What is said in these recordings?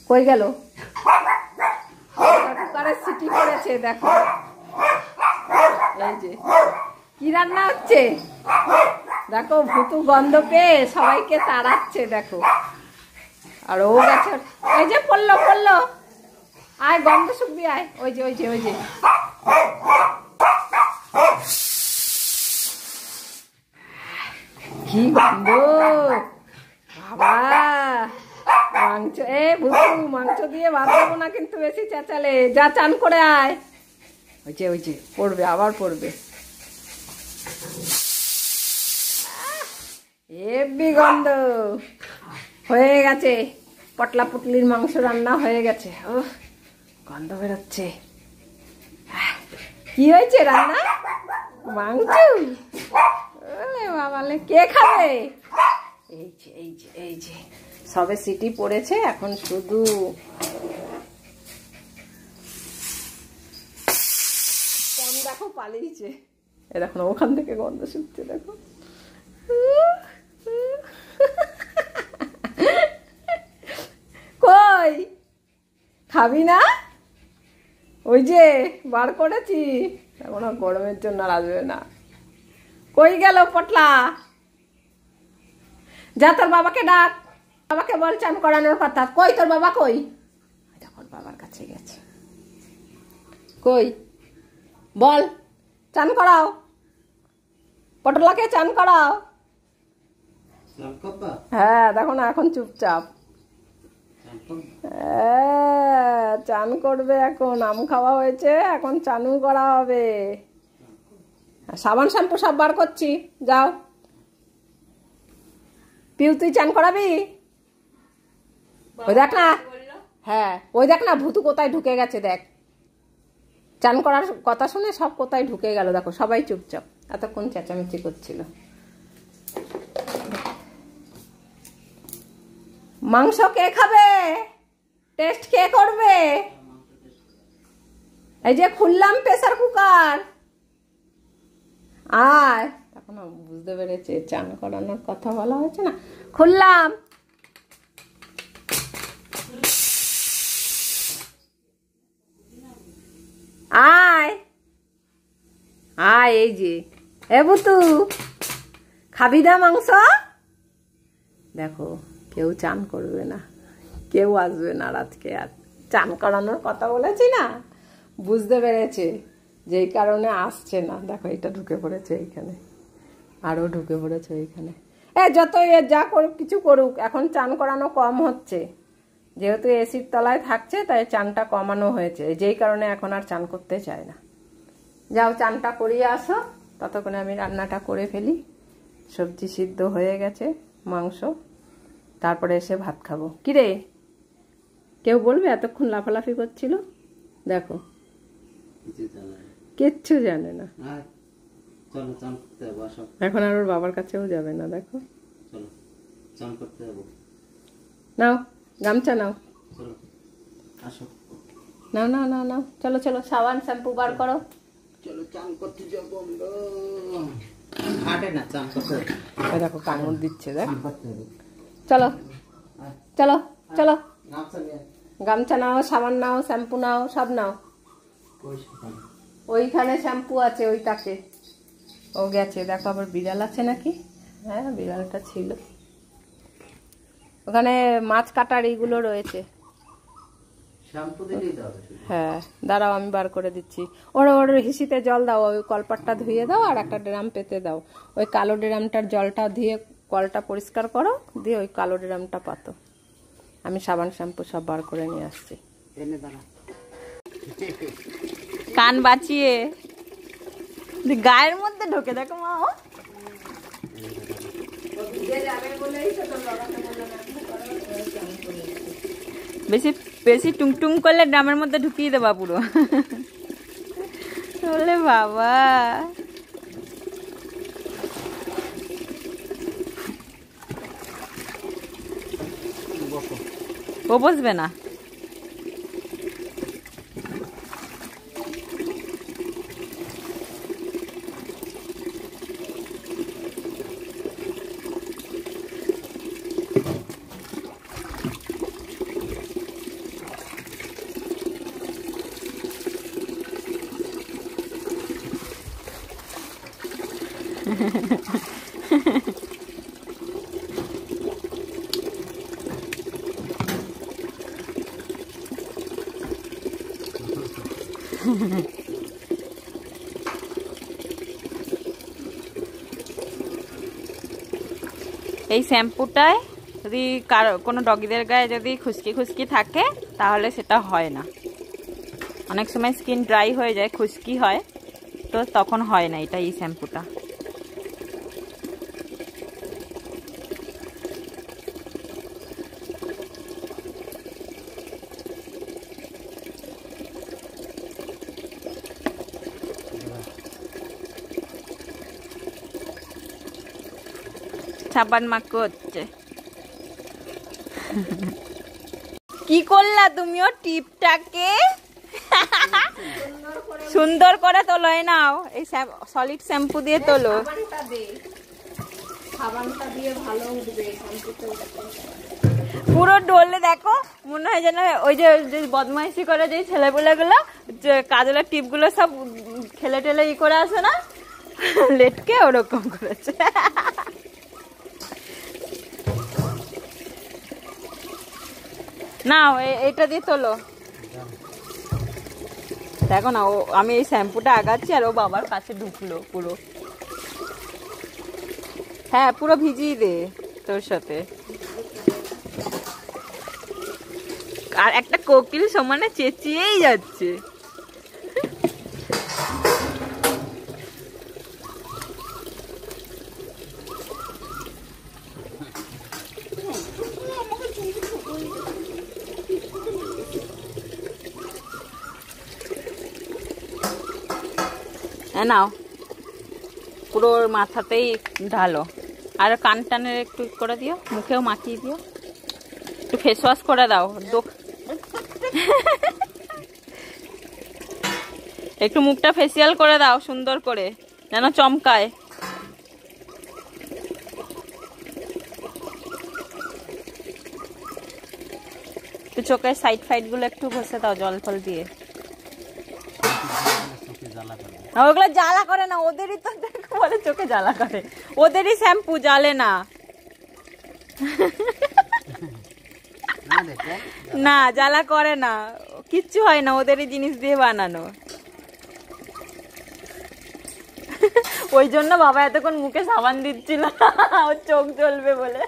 কই গেল? কুকারের সিটি পড়েছে দেখো। এই যে কি রান্না হচ্ছে দেখো, ভুতু গন্ধ পেয়ে সবাইকে তাড়াচ্ছে দেখো। আর ও গেছে, এই যে পড়লো পড়লো, আয় গন্ধ শুকবি আয়। ওই যে ওই যে ওই যে কি গন্ধ বাবা। মাংস, এ ভুতু মাংস দিয়ে ভাত দেবো না কিন্তু বেশি চেঁচালে। যা চান করে আয়। ওই যে পড়বে, আবার পড়বে। হেব্বি গন্ধ হয়ে গেছে, পটলা পুটলির মাংস রান্না হয়ে গেছে। ও গন্ধ বেরোচ্ছে। কি হয়েছে রান্না? মাংস। বাবালে কে খাবে? এই যে এই যে এই যে সবে সিটি পড়েছে, এখন শুধু কম দেখো পালিয়েছে। এ দেখো ওখান থেকে গন্ধ শুকছে দেখো। কই খাবি না? ওই যে বার করেছি, এখন গরমের জন্য আর আসবে না। কই গেল পটলা? যা তোর বাবাকে ডাক, বাবাকে বল চান করানোর কথা। কই তোর বাবা কই? তখন বাবার কাছে গেছে। কই বল, চান করাও, পটলাকে চান করাও। হ্যাঁ দেখো না এখন চুপচাপ। চান করবে এখন, আম খাওয়া হয়েছে, এখন চানু করা হবে। সাবান শ্যাম্পু সব বার করছি, যাও। পিউ তুই চান করাবি? ওই দেখ না, হ্যাঁ ওই দেখ না ভুতু কোথায় ঢুকে গেছে দেখ। চান করার কথা শুনে সব কোথায় ঢুকে গেল দেখো, সবাই চুপচাপ, এতক্ষণ চেঁচামেচি করছিল। মাংস কে খাবে? টেস্ট কে করবে? এই যে খুললাম প্রেসার কুকার, আর তখন বুঝতে পেরেছে চান করানোর কথা বলা হয়েছে না। খুললাম, আয় আয়। এই যে এ বুতু খাবি না মাংস? দেখো কেউ চান করবে না, কেউ আসবে না আজকে। আর চান করানোর কথা বলেছি না, বুঝতে পেরেছে যেই কারণে আসছে না। দেখো এটা ঢুকে পড়েছে এইখানে, আরও ঢুকে পড়েছে এইখানে। যত যা করুক কিছু করুক, এখন চান করানো কম হচ্ছে, যেহেতু এসির তলায় থাকছে তাই চানটা কমানো হয়েছে, যেই কারণে এখন আর চান করতে চায় না। যাও চানটা করিয়ে আসো, ততক্ষণে আমি রান্নাটা করে ফেলি। সবজি সিদ্ধ হয়ে গেছে, মাংস, তারপরে এসে ভাত খাবো। কিরে কেউ বলবে এতক্ষণ লাফালাফি করছিল? দেখো কিচ্ছু জানে না। এখন আর ওর বাবার কাছেও যাবে না। দেখো নাও গামছা নাও, নাও নাও নাও নাও, চলো চলো সাবান শ্যাম্পু বার করো। চলো চান করতে যাবো আমরা। দেখো কামড় দিচ্ছে দেখ। চলো চলো চলো, গামছা নাও, সাবান নাও, শ্যাম্পু নাও, সব নাও। ওইখানে শ্যাম্পু আছে ওইটাকে। ও গেছে দেখো। আবার বিড়াল আছে নাকি? হ্যাঁ বিড়ালটা ছিল ওখানে। মাছ কাটার এইগুলো রয়েছে। হ্যাঁ দাঁড়াও আমি বার করে দিচ্ছি। ওর হিসিতে জল দাও, ওই কলপাটটা ধুয়ে দাও, আর একটা ড্রাম পেতে দাও। ওই কালো ড্রামটার জলটা ধুয়ে কলটা পরিষ্কার করো, দিয়ে ওই কালো ড্রামটা পাতো। আমি সাবান শ্যাম্পু সব বার করে নিয়ে আসছি। কান বাঁচিয়ে গায়ের মধ্যে ঢোকে দেখো মা। বেশি বেশি টুংটুং করলে ড্রামের মধ্যে ঢুকিয়ে দেবা পুরো। বলে বাবা ও বসবে না। এই শ্যাম্পুটায় যদি কারো কোনো ডগিদের গায়ে যদি খুশকি খুশকি থাকে তাহলে সেটা হয় না। অনেক সময় স্কিন ড্রাই হয়ে যায়, খুশকি হয়, তো তখন হয় না এটা এই শ্যাম্পুটা। সাবান মাখো হচ্ছে। কি করলা তুমিও টিপটাকে সুন্দর করে তোলো। নাও এই সলিড শ্যাম্পু দিয়ে তোলো। পুরো ডলে দেখো, মনে হয় যেন ওই যে বদমাইশি করে যে ছেলেপুলে গুলো কাজলের টিপ গুলো সব খেলে টেলে ই করে আসে না, লেটকে ওরকম করেছে। না এটা দিয়ে তোলো। দেখো না, ও আমি এই শ্যাম্পুটা আগাচ্ছি আর ও বাবার কাছে ঢুকলো পুরো। হ্যাঁ পুরো ভিজিয়ে দে তোর সাথে। আর একটা কোকিল সমানে চেঁচিয়েই যাচ্ছে। নাও পুরো মাথাতেই ঢালো, আর কান টানের একটু করে দিও, মুখেও মাখিয়ে দিও, একটু ফেস ওয়াশ করে দাও, একটু মুখটা ফেসিয়াল করে দাও সুন্দর করে যেন চমকায়। একটু চোখের সাইড ফাইড গুলো একটু ঘষে দাও জল ফল দিয়ে। ওগুলো জ্বালা করে না, ওদেরই তো বলে চোখে জ্বালা করে, ওদেরই শ্যাম্পু জ্বালে না। না জ্বালা করে না, কিচ্ছু হয় না, ওদেরই জিনিস দিয়ে বানানো। ওই জন্য বাবা এতক্ষণ মুখে সাবান দিচ্ছিল, ওর চোখ জ্বলবে বলে।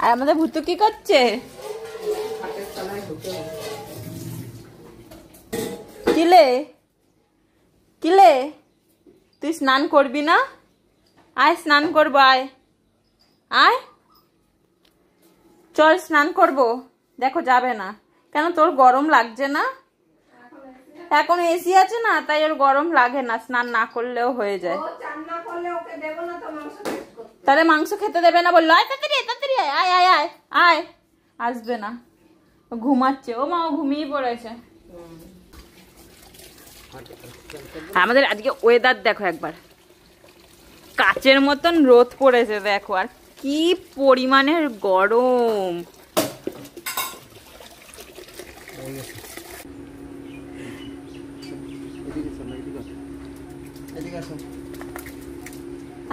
আর আমাদের ভুতু কি করছে? কিলে কিলে তুই স্নান করবি না? আয় স্নান করবো, আয় আয় চল স্নান করবো। দেখো যাবে না কেন? তোর গরম লাগছে না? এখন এসি আছে না, তাই ওর গরম লাগে না, স্নান না করলেও হয়ে যায়। তাহলে মাংস খেতে দেবে না বললো? আয় তাড়াতাড়ি তাড়াতাড়ি আয় আয় আয় আয়। আসবে না, ঘুমাচ্ছে। ও মা, ও ঘুমিয়ে পড়েছে। আমাদের আজকে ওয়েদার দেখো একবার, কাচের মতন রোদ পড়েছে দেখো, আর কি পরিমাণের গরম।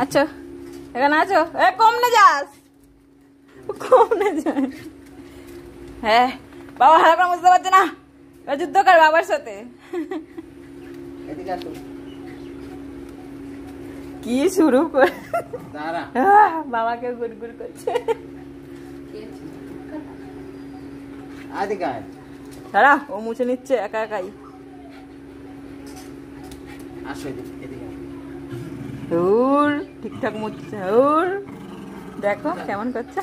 আচ্ছা এখানে আছো, কম না যাস, কম না যাস। হ্যাঁ বাবা ভালো করে বুঝতে পারছে না, যুদ্ধ কর বাবার সাথে। কি শুরু করে বাবাকে গুড়গুড় করছে। দাঁড়া, ও মুছে নিচ্ছে একা একাই। ঠিকঠাক মুছছে, দেখো কেমন করছে।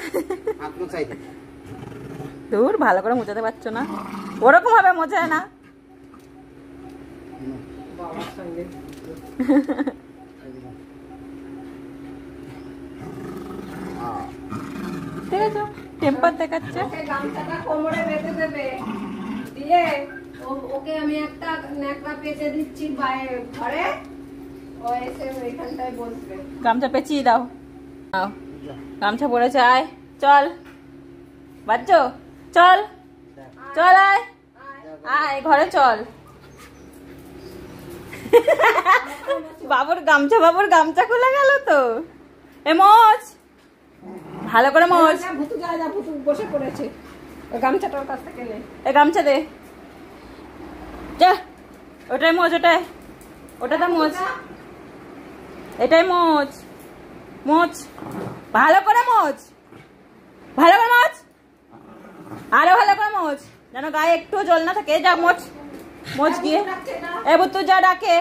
দূর ভালো করে মোছাতে পারছো না, ওরকম ভাবে মোছায় না। ঠিক আছে, টেম্পার দেখাচ্ছে। গামছাটা কোমরে বেঁধে দেবে, দিয়ে ওকে আমি একটা ন্যাকড়া পেতে দিচ্ছি ঘরে, ও এসে ওইখানটায় বসবে। গামছা পেঁচিয়ে দাও। গামছা পরেছে, আয় চল বাচ্চো, চল চল, আয় আয় ঘরে চল। বাবুর গামছা খুলে গেল তো। এ মোচ, ভালো করে মোচ। ভুতু যা যা, ভুতু বসে পড়েছে। ওই গামছাটা ওর কাছ থেকে নে। এ গামছা দে, যা ওটাই মোচ, ওটাতে মোচ, এটাই মোচ। মোচ ভালো করে মোচ, ভালো করে মোচ, আরো ভালো করে মোচ, যেন গায়ে একটু জল না থাকে। যা মোচ, মোচ গিয়ে। এ বুতু যা ডাকে।